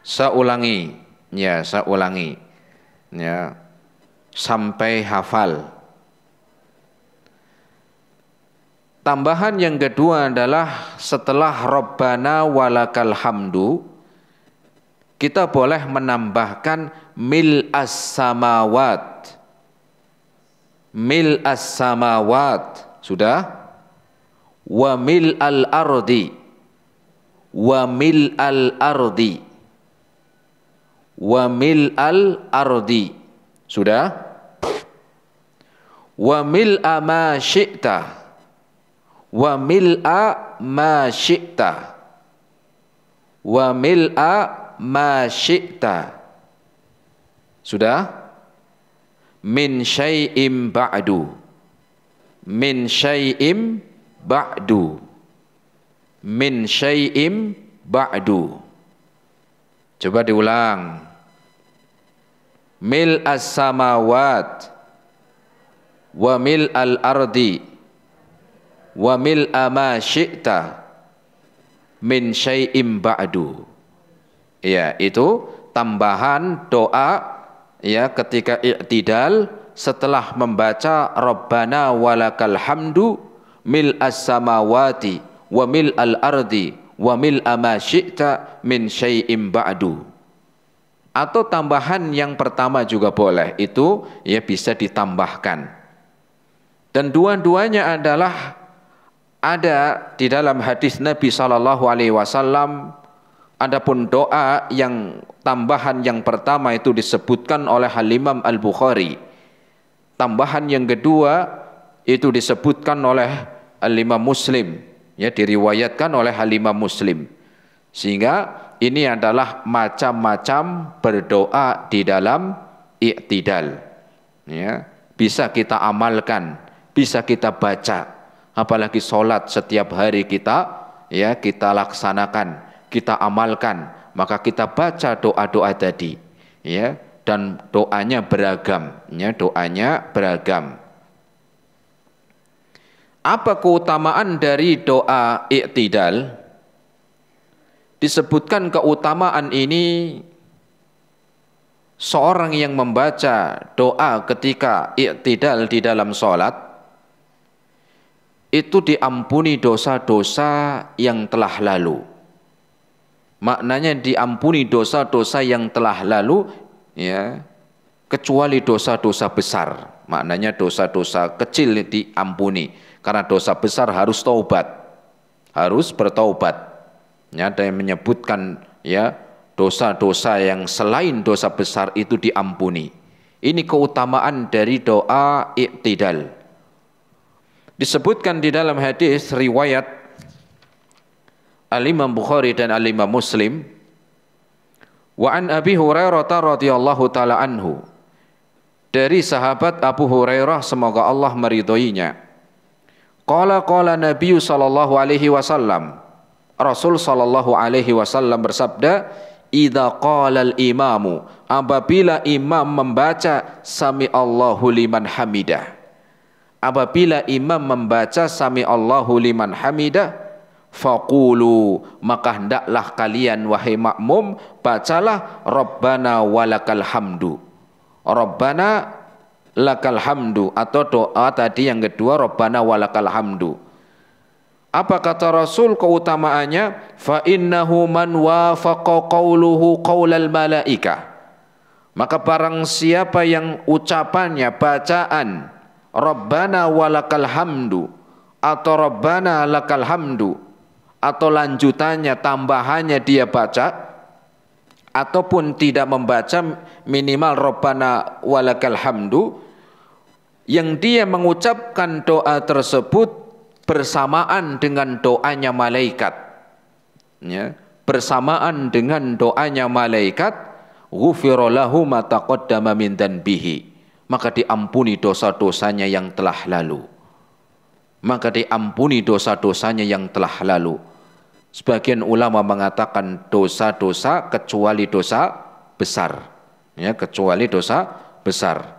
Saya ulangi, ya, saya ulangi, ya, sampai hafal. Tambahan yang kedua adalah setelah Rabbana walakal hamdu, kita boleh menambahkan mil as-samawat. Mil as-samawat, sudah? Wa mil al-ardi. Wa mil al-ardi. Wa mil al-ardi. Sudah? Wa mil'a ma syi'ta. Wa mil'a ma syi'ta. Wa mil'a ma syi'ta. Sudah? Min syai'im ba'du. Min syai'im ba'du. Min syai'im ba'du. Coba diulang. Mil as-samawat wa mil al-ardi wa mil ma syi'ta min syai'im ba'du. Ya, itu tambahan doa, ya, ketika i'tidal setelah membaca Rabbana walakal hamdu mil as-samawati wa mil al-ardi wa mil ma syi'ta min syai'im ba'du. Atau tambahan yang pertama juga boleh, itu ya bisa ditambahkan. Dan dua-duanya adalah ada di dalam hadis Nabi SAW. Adapun doa yang tambahan yang pertama itu disebutkan oleh Al-Imam Al-Bukhari. Tambahan yang kedua itu disebutkan oleh Al-Imam Muslim, ya, diriwayatkan oleh Al-Imam Muslim. Sehingga ini adalah macam-macam berdoa di dalam i'tidal. Ya, bisa kita amalkan, bisa kita baca, apalagi sholat setiap hari kita, ya, kita laksanakan, kita amalkan, maka kita baca doa-doa tadi, ya, dan doanya beragam, ya, doanya beragam. Apa keutamaan dari doa i'tidal? Disebutkan keutamaan ini, seorang yang membaca doa ketika i'tidal di dalam sholat itu diampuni dosa-dosa yang telah lalu. Maknanya diampuni dosa-dosa yang telah lalu, ya, kecuali dosa-dosa besar. Maknanya dosa-dosa kecil diampuni, karena dosa besar harus taubat, harus bertaubat. Ya, ada yang menyebutkan, ya, dosa-dosa yang selain dosa besar itu diampuni. Ini keutamaan dari doa i'tidal. Disebutkan di dalam hadis riwayat Al-Imam Bukhari dan Al-Imam Muslim, wa an Abi Hurairah radhiyallahu taala anhu, dari sahabat Abu Hurairah semoga Allah meridhoinya, qala Nabi sallallahu alaihi wasallam, Rasul sallallahu alaihi wasallam bersabda, idza qala al-imamu, apabila imam membaca sami Allahu liman hamidah, apabila imam membaca sami Allahu liman hamidah, faqulu, maka hendaklah kalian wahai makmum bacalah Rabbana walakal hamdu. Rabbana lakal hamdu, atau doa tadi yang kedua Rabbana walakal hamdu. Apa kata Rasul keutamaannya? Fa innahu man wafaqa qawluhu qawlal malaika, maka barang siapa yang ucapannya, bacaan Rabbana walakal hamdu atau Rabbana lakal hamdu, atau lanjutannya, tambahannya dia baca, ataupun tidak membaca, minimal Rabbana walakal hamdu, yang dia mengucapkan doa tersebut bersamaan dengan doanya malaikat, ya, bersamaan dengan doanya malaikat, ghufira lahu ma taqaddama min dzanbihi, maka diampuni dosa-dosanya yang telah lalu. Maka diampuni dosa-dosanya yang telah lalu. Sebagian ulama mengatakan dosa-dosa kecuali dosa besar, ya, kecuali dosa besar.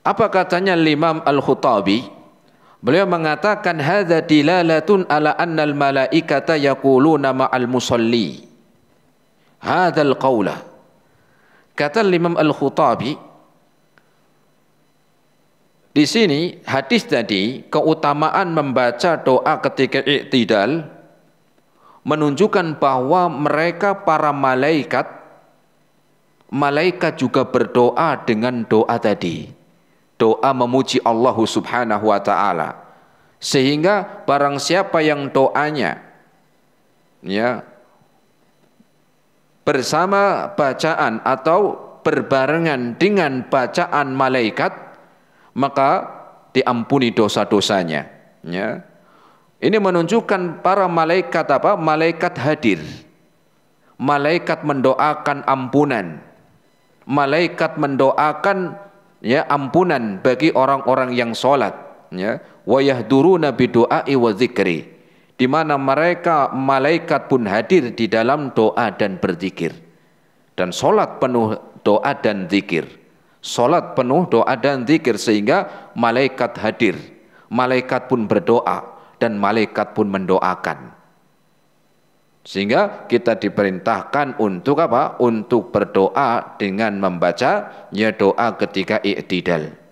Apa katanya Imam Al-Khattabi? Beliau mengatakan hadza dilalatun ala annal malaikata yaquluna ma'al musalli. hadzal qaula. Kata Imam Al-Khattabi, di sini hadis tadi keutamaan membaca doa ketika i'tidal menunjukkan bahwa mereka para malaikat juga berdoa dengan doa tadi. Doa memuji Allah Subhanahu wa taala. Sehingga barang siapa yang doanya ya bersama bacaan atau berbarengan dengan bacaan malaikat, maka diampuni dosa-dosanya. Ya. Ini menunjukkan para malaikat apa? Malaikat hadir. Malaikat mendoakan ampunan. Malaikat mendoakan ya ampunan bagi orang-orang yang sholat. Ya. Wa yahduruna bidu'ai wa dzikri. Di mana mereka malaikat pun hadir di dalam doa dan berzikir. Dan sholat penuh doa dan zikir. Sholat penuh doa dan zikir sehingga malaikat hadir. Malaikat pun berdoa dan malaikat pun mendoakan. Sehingga kita diperintahkan untuk apa? Untuk berdoa dengan membaca ya doa ketika i'tidal.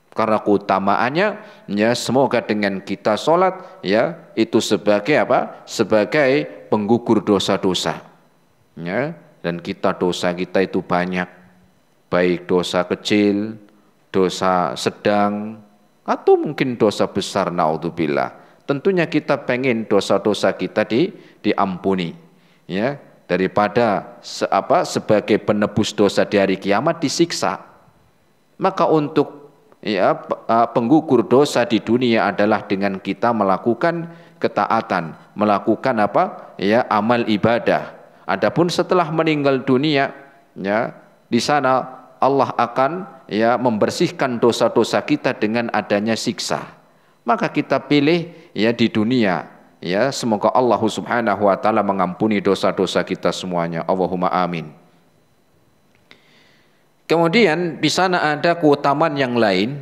Karena keutamaannya ya semoga dengan kita sholat ya itu sebagai apa? Sebagai penggugur dosa-dosa. Ya, dan dosa kita itu banyak. Baik dosa kecil, dosa sedang, atau mungkin dosa besar, naudzubillah. Tentunya kita pengen dosa-dosa kita diampuni, ya, daripada sebagai penebus dosa di hari kiamat disiksa. Maka untuk ya penggugur dosa di dunia adalah dengan kita melakukan ketaatan, melakukan apa? Ya, amal ibadah. Adapun setelah meninggal dunia, ya, di sana Allah akan ya membersihkan dosa-dosa kita dengan adanya siksa. Maka kita pilih ya di dunia, ya semoga Allah Subhanahu wa taala mengampuni dosa-dosa kita semuanya. Allahumma amin. Kemudian di sana ada keutamaan yang lain,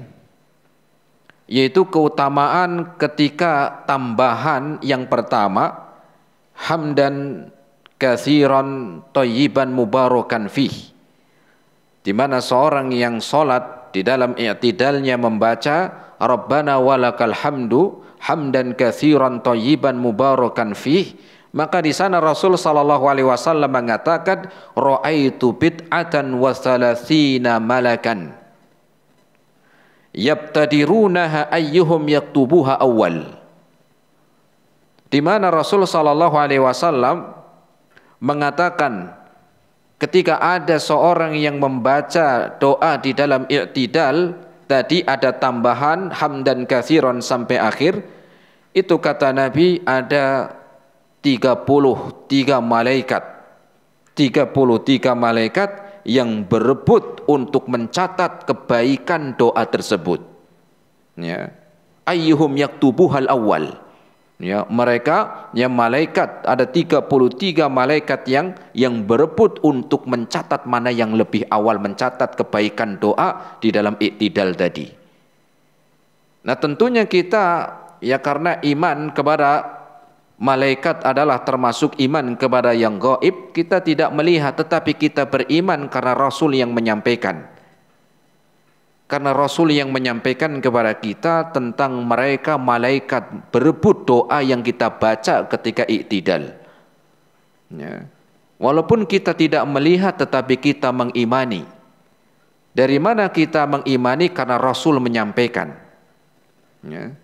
yaitu keutamaan ketika tambahan yang pertama, hamdan katsiran thayyiban mubarakan fih. Di mana seorang yang sholat di dalam i'tidalnya membaca Rabbana walakal hamdu hamdan katsiran thayyiban mubarakan fih, maka di sana Rasul sallallahu alaihi wasallam mengatakan ra'aitu bid'atan wa thalathina malakan yabtadirunaha ayyuhum yaktubuha awal. Di mana Rasul sallallahu alaihi wasallam mengatakan ketika ada seorang yang membaca doa di dalam i'tidal, tadi ada tambahan hamdan katsiran sampai akhir, itu kata Nabi ada 33 malaikat. 33 malaikat yang berebut untuk mencatat kebaikan doa tersebut. Ya. Ayyuhum yaktubuhal awal. Ya, mereka yang malaikat ada 33 malaikat yang berebut untuk mencatat mana yang lebih awal mencatat kebaikan doa di dalam i'tidal tadi. Nah, tentunya kita ya karena iman kepada malaikat adalah termasuk iman kepada yang gaib, kita tidak melihat tetapi kita beriman karena Rasul yang menyampaikan. Karena Rasul yang menyampaikan kepada kita tentang mereka malaikat berebut doa yang kita baca ketika i'tidal. Ya. Walaupun kita tidak melihat tetapi kita mengimani. Dari mana kita mengimani? Karena Rasul menyampaikan. Ya.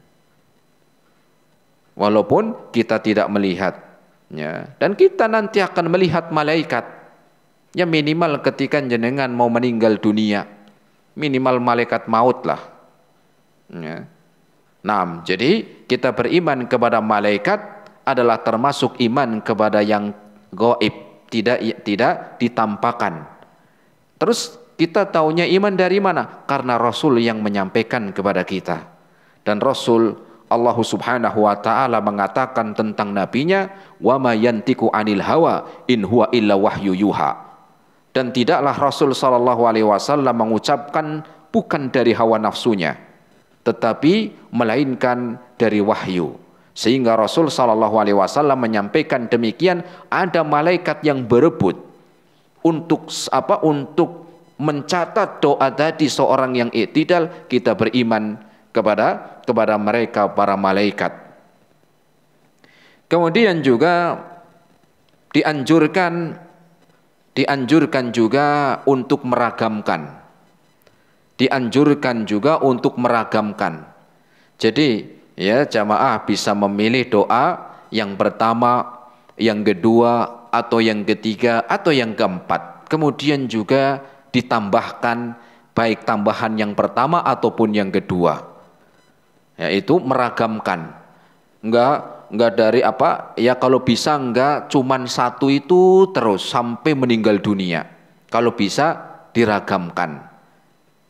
Walaupun kita tidak melihat. Ya. Dan kita nanti akan melihat malaikat. Ya minimal ketika jenengan mau meninggal dunia. Minimal malaikat maut lah. Ya. Nah, jadi kita beriman kepada malaikat adalah termasuk iman kepada yang gaib, tidak ditampakkan. Terus kita taunya iman dari mana? Karena Rasul yang menyampaikan kepada kita. Dan Rasul Allah Subhanahu wa taala mengatakan tentang nabinya, "Wa ma yantiqu 'anil hawa in huwa illa wahyu yuha." Dan tidaklah Rasul sallallahu alaihi wasallam mengucapkan bukan dari hawa nafsunya, tetapi melainkan dari wahyu. Sehingga Rasul sallallahu alaihi wasallam menyampaikan demikian, ada malaikat yang berebut untuk apa? Untuk mencatat doa tadi seorang yang i'tidal, kita beriman kepada mereka para malaikat. Kemudian juga dianjurkan juga untuk meragamkan. Dianjurkan juga untuk meragamkan. Jadi ya jamaah bisa memilih doa yang pertama, yang kedua, atau yang ketiga, atau yang keempat. Kemudian juga ditambahkan baik tambahan yang pertama ataupun yang kedua. Yaitu meragamkan. Enggak dari apa? Ya kalau bisa enggak cuman satu itu terus sampai meninggal dunia. Kalau bisa diragamkan.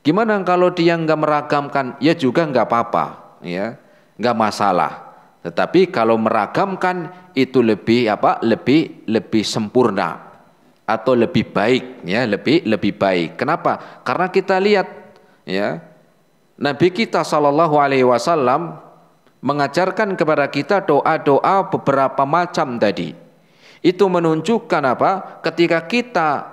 Gimana kalau dia enggak meragamkan? Ya juga enggak apa-apa, ya. Enggak masalah. Tetapi kalau meragamkan itu lebih apa? Lebih sempurna atau lebih baik, ya, lebih baik. Kenapa? Karena kita lihat, ya, Nabi kita sallallahu alaihi wasallam mengajarkan kepada kita doa-doa beberapa macam tadi. Itu menunjukkan apa? Ketika kita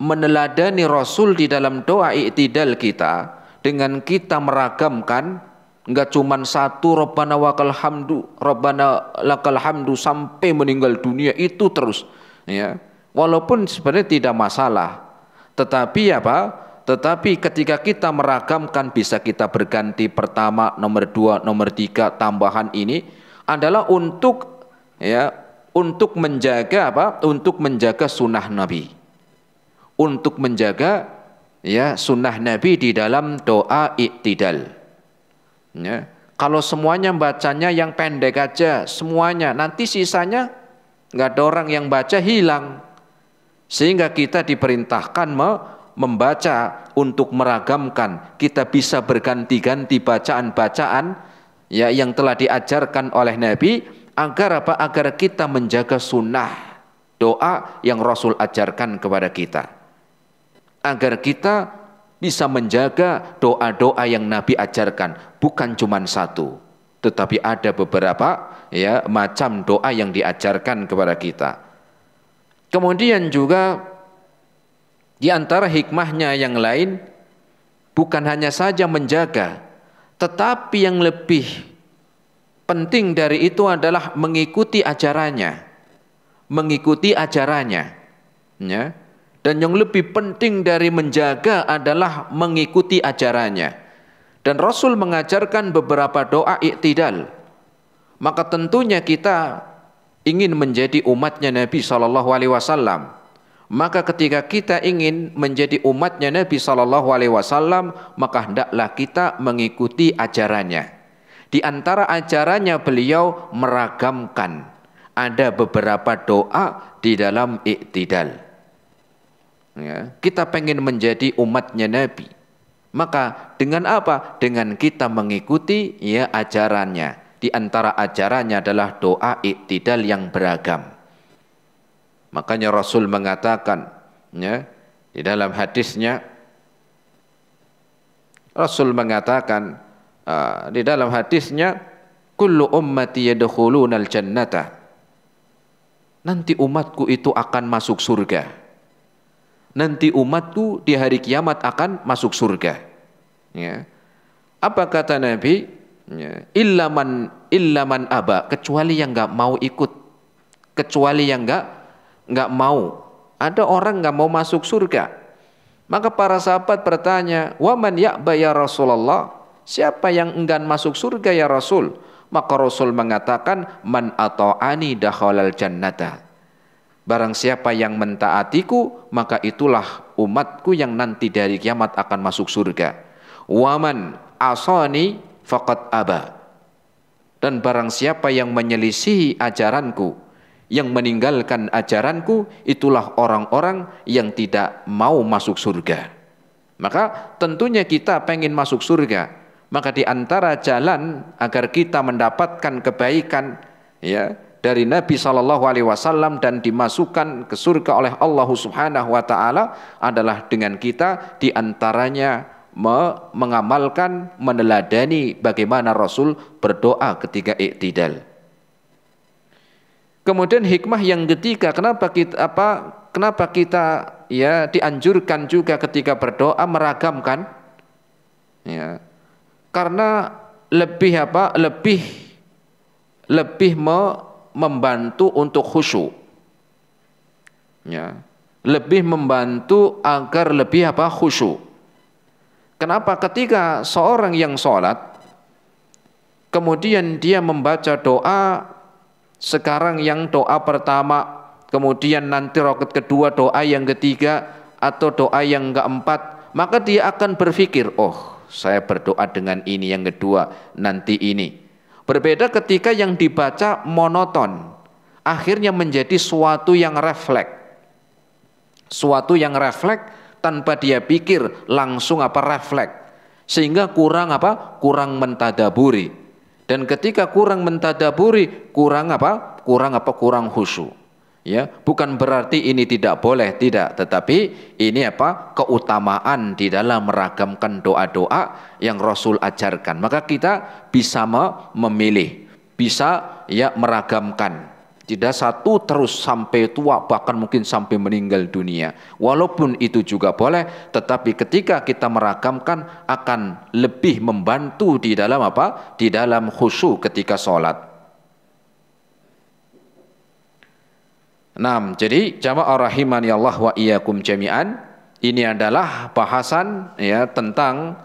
meneladani Rasul di dalam doa i'tidal kita, dengan kita meragamkan, enggak cuma satu Rabbana wakal hamdu, Rabbana lakal hamdu sampai meninggal dunia itu terus, ya. Walaupun sebenarnya tidak masalah. Tetapi apa? Tetapi ketika kita meragamkan bisa kita berganti pertama, nomor 2, nomor 3, tambahan ini adalah untuk ya, untuk menjaga apa? Untuk menjaga sunnah Nabi. Untuk menjaga ya sunnah Nabi di dalam doa i'tidal. Ya. Kalau semuanya bacanya yang pendek aja semuanya, nanti sisanya nggak ada orang yang baca, hilang. Sehingga kita diperintahkan membaca untuk meragamkan. Kita bisa berganti-ganti bacaan-bacaan ya yang telah diajarkan oleh Nabi agar apa? Agar kita menjaga sunnah doa yang Rasul ajarkan kepada kita. Agar kita bisa menjaga doa-doa yang Nabi ajarkan, bukan cuma satu, tetapi ada beberapa ya macam doa yang diajarkan kepada kita. Kemudian juga di antara hikmahnya yang lain, bukan hanya saja menjaga, tetapi yang lebih penting dari itu adalah mengikuti ajarannya, ya. Dan yang lebih penting dari menjaga adalah mengikuti ajarannya. Dan Rasul mengajarkan beberapa doa i'tidal. Maka tentunya kita ingin menjadi umatnya Nabi SAW. Maka ketika kita ingin menjadi umatnya Nabi SAW, maka hendaklah kita mengikuti ajarannya. Di antara ajarannya beliau meragamkan. Ada beberapa doa di dalam i'tidal. Ya, kita pengen menjadi umatnya Nabi, maka dengan apa? Dengan kita mengikuti ya ajarannya. Di antara ajarannya adalah doa i'tidal yang beragam. Makanya Rasul mengatakan ya, di dalam hadisnya Rasul mengatakan di dalam hadisnya kullu ummati yadkhulunal jannata. Nanti umatku itu akan masuk surga. Nanti umatku di hari kiamat akan masuk surga. Ya. Apa kata Nabi? Ya. Illaman aba, kecuali yang enggak mau ikut, kecuali yang enggak mau. Ada orang enggak mau masuk surga. Maka para sahabat bertanya, "Wa man ya'ba ya Rasulullah?" Siapa yang enggan masuk surga ya Rasul? Maka Rasul mengatakan, "Man ata'ani dakhalal jannata." Barang siapa yang mentaatiku, maka itulah umatku yang nanti dari kiamat akan masuk surga. Waman asani faqad aba. Dan barang siapa yang menyelisihi ajaranku, yang meninggalkan ajaranku, itulah orang-orang yang tidak mau masuk surga. Maka tentunya kita pengen masuk surga. Maka di antara jalan agar kita mendapatkan kebaikan ya dari Nabi SAW dan dimasukkan ke surga oleh Allah Subhanahu wa taala adalah dengan kita di antaranya mengamalkan, meneladani bagaimana Rasul berdoa ketika i'tidal. Kemudian hikmah yang ketiga, kenapa kenapa kita ya dianjurkan juga ketika berdoa meragamkan? Ya. Karena lebih apa? Lebih membantu untuk khusyuk. Ya. Lebih membantu agar lebih apa? Khusyuk. Kenapa? Ketika seorang yang sholat kemudian dia membaca doa, sekarang yang doa pertama, kemudian nanti rakaat kedua doa yang ketiga atau doa yang keempat, maka dia akan berpikir, oh saya berdoa dengan ini yang kedua, nanti ini. Berbeda ketika yang dibaca monoton, akhirnya menjadi suatu yang refleks. Suatu yang refleks tanpa dia pikir, langsung apa refleks. Sehingga kurang apa? Kurang mentadaburi. Dan ketika kurang mentadaburi, kurang apa? Kurang khusyuk. Ya, bukan berarti ini tidak boleh, tidak, tetapi ini apa? Keutamaan di dalam meragamkan doa-doa yang Rasul ajarkan. Maka kita bisa memilih, bisa ya meragamkan. Tidak satu terus sampai tua, bahkan mungkin sampai meninggal dunia. Walaupun itu juga boleh, tetapi ketika kita meragamkan akan lebih membantu di dalam apa? Di dalam khusyuk ketika sholat. Nah, jadi jamaah rahimani Allah wa iyyakum jami'an, ini adalah bahasan ya tentang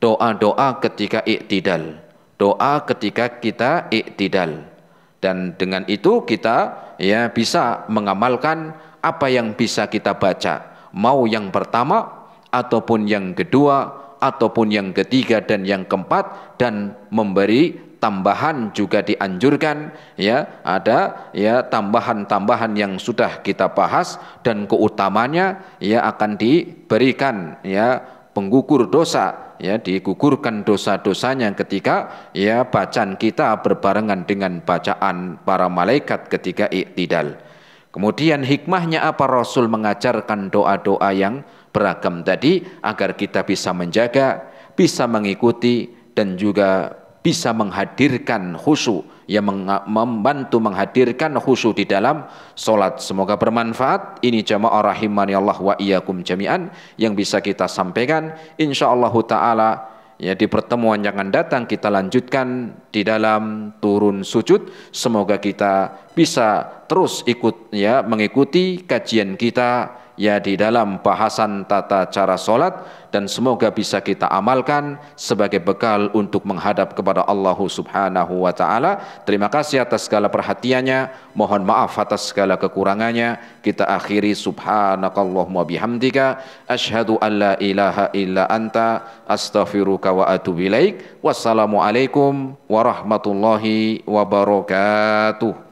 doa-doa ketika iktidal. Doa ketika kita iktidal. Dan dengan itu kita ya bisa mengamalkan apa yang bisa kita baca, mau yang pertama ataupun yang kedua ataupun yang ketiga dan yang keempat, dan memberi tambahan juga dianjurkan ya, ada ya tambahan-tambahan yang sudah kita bahas dan keutamanya ya akan diberikan ya penggugur dosa, ya digugurkan dosa-dosanya ketika ya bacaan kita berbarengan dengan bacaan para malaikat ketika iktidal. Kemudian hikmahnya apa Rasul mengajarkan doa-doa yang beragam tadi, agar kita bisa menjaga, bisa mengikuti, dan juga bisa menghadirkan khusyuk, yang membantu menghadirkan khusyuk di dalam solat. Semoga bermanfaat. Ini jamaah rahimani Allah wa iyyakum jami'an yang bisa kita sampaikan. Insyaallah taala ya di pertemuan yang akan datang kita lanjutkan di dalam turun sujud. Semoga kita bisa terus ikut ya mengikuti kajian kita ya di dalam bahasan tata cara solat, dan semoga bisa kita amalkan sebagai bekal untuk menghadap kepada Allah Subhanahu wa taala. Terima kasih atas segala perhatiannya, mohon maaf atas segala kekurangannya. Kita akhiri subhanakallahumma bihamdika asyhadu an la ilaha illa anta astaghfiruka wa atubu ilaik. Wassalamualaikum warahmatullahi wabarakatuh.